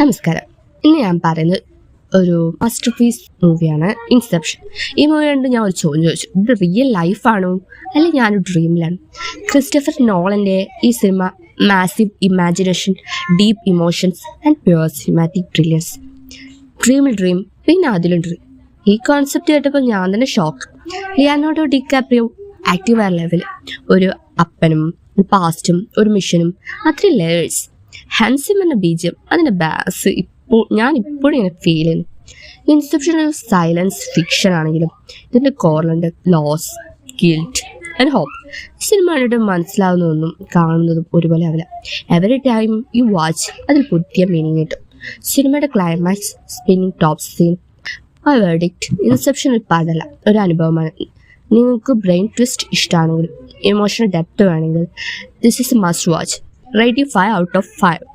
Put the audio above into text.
നമസ്കാരം. ഇന്ന് ഞാൻ പറയുന്നത് ഒരു മാസ്റ്റർ പീസ് മൂവിയാണ് ഇൻസെപ്ഷൻ. ഈ മൂവി കണ്ട് ഞാൻ ഒരു ചോദ്യം ചോദിച്ചു, ഇത് റിയൽ ലൈഫാണോ അല്ലെങ്കിൽ ഞാനൊരു ഡ്രീമിലാണ്? ക്രിസ്റ്റഫർ നോളൻ്റെ ഈ cinema massive imagination, deep emotions and pure cinematic brilliance. ഡ്രീമിൽ ഡ്രീം, പിന്നെ അതിലും ഡ്രീം. ഈ കോൺസെപ്റ്റ് കേട്ടപ്പോൾ ഞാൻ തന്നെ ഷോക്ക്. ലിയാനോർഡോ ഡികാപ്രിയോ ആക്റ്റീവ് ആയ ലെവൽ, ഒരു അപ്പനും ഒരു പാസ്റ്റും ഒരു മിഷനും, അത്രയും ലേയേഴ്സ്. ഹാൻസിം എന്ന ബീജം, അതിൻ്റെ ബാസ് ഞാൻ ഇപ്പോഴും ഇങ്ങനെ ഫീൽ ചെയ്യുന്നു. ഇൻസെപ്ഷൻ ഒരു സൈലൻസ് ഫിക്ഷൻ ആണെങ്കിലും ഇതിൻ്റെ കോറിലുണ്ട് loss, guilt and hope. Cinema കണ്ടിട്ട് മനസ്സിലാവുന്നതൊന്നും കാണുന്നതും ഒരുപോലെ ആവില്ല. എവറി ടൈം യു വാച്ച് അതിൽ പുതിയ മീനിങ് കിട്ടും. സിനിമയുടെ ക്ലൈമാക്സ്, സ്പിന്നിങ് ടോപ്പ് സീൻ, ആ വേർഡിക്റ്റ് ഇൻസെപ്ഷനിൽ പാടല്ല, ഒരു അനുഭവമാണ്. നിങ്ങൾക്ക് ബ്രെയിൻ ട്വിസ്റ്റ് ഇഷ്ടമാണെങ്കിൽ, ഇമോഷണൽ ഡെപ്ത് വേണമെങ്കിൽ, this is A must watch. Rating 5 out of 5.